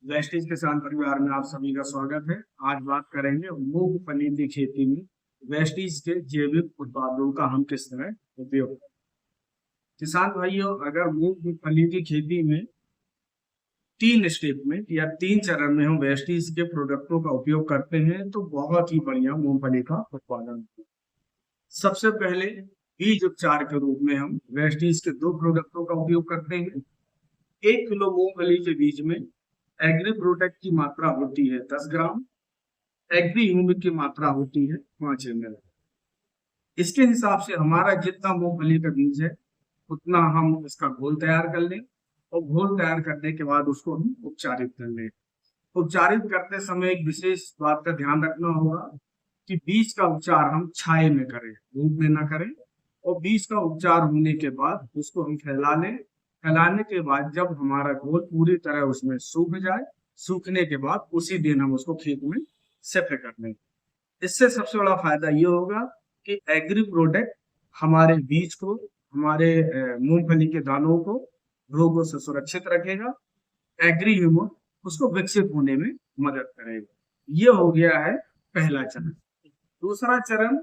Vestige किसान परिवार में आप सभी का स्वागत है। आज बात करेंगे मूंगफली की खेती में वेस्टीज के जैविक उत्पादों का हम किस तरह उपयोग करें। किसान भाइयों, अगर मूंगफली की खेती में 3 स्टेप में या 3 चरण में हम वेस्टीज के प्रोडक्टों का उपयोग करते हैं तो बहुत ही बढ़िया मूंगफली का उत्पादन होता है। सबसे पहले बीज उपचार के रूप में हम वेस्टीज के 2 प्रोडक्टों का उपयोग करते हैं। 1 किलो मूंगफली के बीज में एग्री प्रोटेक्ट की मात्रा होती है 10 ग्राम, एग्री ह्यूमिक की मात्रा होती है 5 ml। इसके हिसाब से हमारा जितना मूंगफली का बीज है उतना हम इसका घोल तैयार कर लें और घोल तैयार करने के बाद उसको हम उपचारित कर लें। उपचारित करते समय एक विशेष बात का ध्यान रखना होगा कि बीज का उपचार हम छाये में करें, धूप में ना करें। और बीज का उपचार होने के बाद उसको हम फैला लें। फैलाने के बाद जब हमारा घोल पूरी तरह उसमें सूख जाए, सूखने के बाद उसी दिन हम उसको खेत में शिफ्ट कर लें। इससे सबसे बड़ा फायदा ये होगा कि एग्री प्रोडक्ट हमारे बीज को, हमारे मूंगफली के दानों को रोगों से सुरक्षित रखेगा। एग्री ह्यूमक उसको विकसित होने में मदद करेगा। ये हो गया है पहला चरण। दूसरा चरण,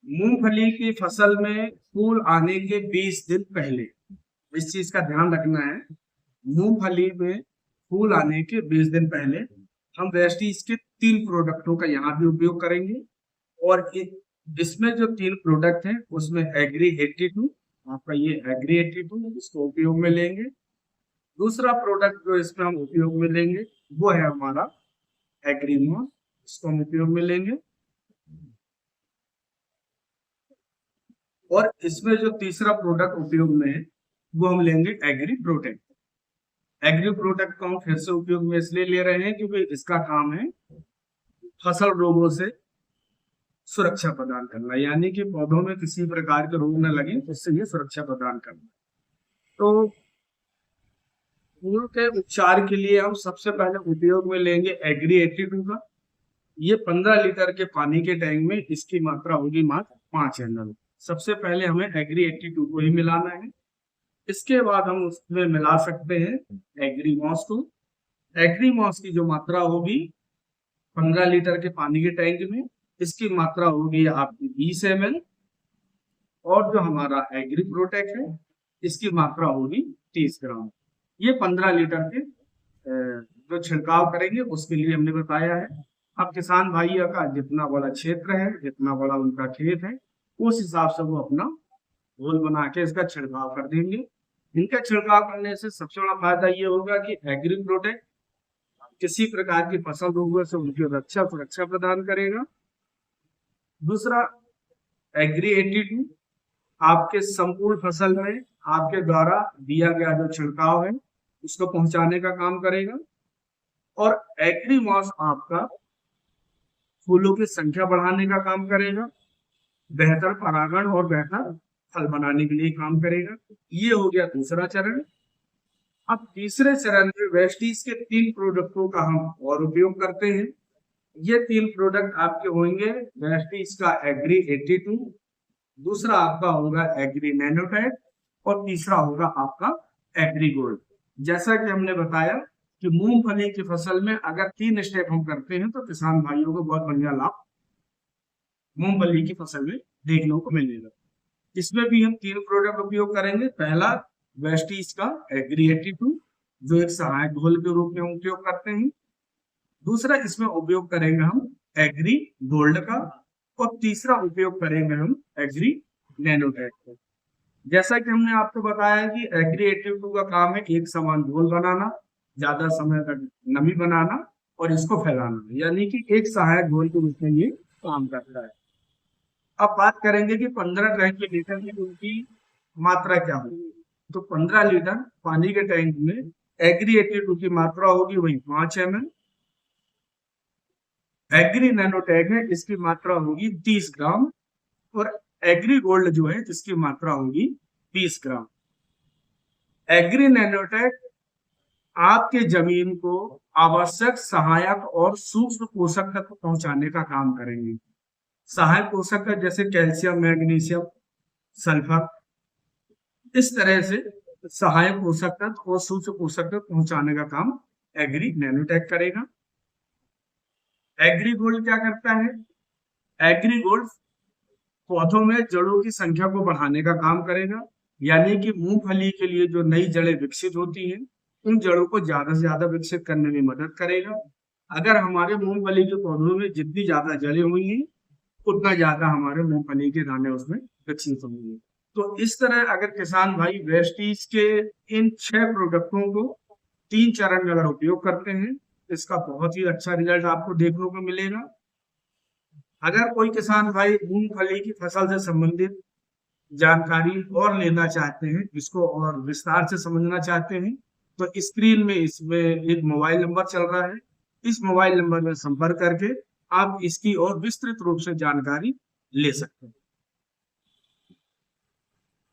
मूंगफली की फसल में फूल आने के 20 दिन पहले इस चीज का ध्यान रखना है। मूंगफली में फूल आने के 20 दिन पहले हम वेस्टीज के 3 प्रोडक्टों का यहाँ भी उपयोग करेंगे। और इसमें जो 3 प्रोडक्ट हैं उसमें एग्री 82, आपका ये एग्री 82 इसको उपयोग में लेंगे। दूसरा प्रोडक्ट जो इसमें हम उपयोग में लेंगे वो है हमारा एग्रीमॉस, इसको हम उपयोग में लेंगे। और इसमें जो तीसरा प्रोडक्ट उपयोग में है वो हम लेंगे एग्री प्रोटेक्ट। एग्री प्रोटेक्ट को हम फिर से उपयोग में इसलिए ले रहे हैं क्योंकि इसका काम है फसल रोगों से सुरक्षा प्रदान करना, यानी कि पौधों में किसी प्रकार के रोग न लगे, उससे ये सुरक्षा प्रदान करना। तो फूल के उपचार के लिए हम सबसे पहले उपयोग में लेंगे एग्री 82 का। ये 15 लीटर के पानी के टैंक में इसकी मात्रा होगी मात्र 5 ml। सबसे पहले हमें एग्री 82 को ही मिलाना है। इसके बाद हम उसमें मिला सकते हैं एग्रीमॉस को। एग्रीमॉस की जो मात्रा होगी 15 लीटर के पानी के टैंक में, इसकी मात्रा होगी आपकी 20 ml। और जो हमारा एग्री प्रोटेक्ट है इसकी मात्रा होगी 30 ग्राम। ये 15 लीटर के जो छिड़काव करेंगे उसके लिए हमने बताया है। अब किसान भाइयों का जितना बड़ा क्षेत्र है, जितना बड़ा उनका खेत है, उस हिसाब से वो अपना घोल बना के इसका छिड़काव कर देंगे। इनका छिड़काव करने से सबसे बड़ा फायदा ये होगा कि एग्री प्रोटेक्ट किसी प्रकार की फसल रोगों से उनकी सुरक्षा प्रदान करेगा। दूसरा, एग्री 82 आपके संपूर्ण फसल में आपके द्वारा दिया गया जो छिड़काव है उसको पहुंचाने का काम करेगा। और एग्रीमॉस आपका फूलों की संख्या बढ़ाने का काम करेगा, बेहतर परागण और बेहतर फल बनाने के लिए काम करेगा। ये हो गया दूसरा चरण। अब तीसरे चरण में वेस्टीज के 3 प्रोडक्टों का हम और उपयोग करते हैं। ये 3 प्रोडक्ट आपके होंगे वेस्टीज का एग्री 82, दूसरा आपका होगा एग्री नैनोटेक और तीसरा होगा आपका एग्री गोल्ड। जैसा कि हमने बताया कि मूंगफली की फसल में अगर 3 स्टेप हम करते हैं तो किसान भाइयों को बहुत बढ़िया लाभ मूंगफली की फसल में देखने को मिलेगा। इसमें भी हम 3 प्रोडक्ट उपयोग करेंगे। पहला, वेस्टीज का एग्री 82 जो एक सहायक घोल के रूप में हम उपयोग करते हैं। दूसरा, इसमें उपयोग करेंगे हम एग्री गोल्ड का। और तीसरा उपयोग करेंगे हम एग्री नैनोटेक का। जैसा कि हमने आपको बताया कि एग्री 82 का काम है एक समान घोल बनाना, ज्यादा समय तक नमी बनाना और इसको फैलाना, यानी कि एक सहायक घोल के रूप में ये काम करता है। अब बात करेंगे कि 15 टैंक के लीटर की उनकी मात्रा क्या होगी। तो 15 लीटर पानी के टैंक में एग्री 82 की मात्रा होगी वही 5 ml। एग्री नैनोटेक है इसकी मात्रा होगी 30 ग्राम। और एग्री गोल्ड जो है इसकी मात्रा होगी 20 ग्राम। एग्री नैनोटेक आपके जमीन को आवश्यक सहायक और सूक्ष्म पोषक तत्व पहुंचाने का काम करेंगे। सहायक पोषक तत्व जैसे कैल्शियम, मैग्नीशियम, सल्फर, इस तरह से सहायक पोषक तत्व और सूक्ष्म पोषक तत्व पहुंचाने का काम एग्री नैनोटेक करेगा। एग्री गोल्ड क्या करता है? एग्री गोल्ड पौधों में जड़ों की संख्या को बढ़ाने का काम करेगा, यानी कि मूंगफली के लिए जो नई जड़ें विकसित होती हैं उन जड़ों को ज्यादा से ज्यादा विकसित करने में मदद करेगा। अगर हमारे मूंगफली के पौधों में जितनी ज्यादा जड़ें होंगी उतना ज्यादा हमारे मूंगफली के दाने उसमें विकसित होंगे। तो इस तरह अगर किसान भाई वेस्टीज के इन 6 प्रोडक्टों को 3 चरण में अगर उपयोग करते हैं इसका बहुत ही अच्छा रिजल्ट आपको देखने को मिलेगा। अगर कोई किसान भाई मूंगफली की फसल से संबंधित जानकारी और लेना चाहते हैं, इसको और विस्तार से समझना चाहते हैं, तो स्क्रीन में इसमें एक मोबाइल नंबर चल रहा है, इस मोबाइल नंबर में संपर्क करके आप इसकी और विस्तृत रूप से जानकारी ले सकते हैं।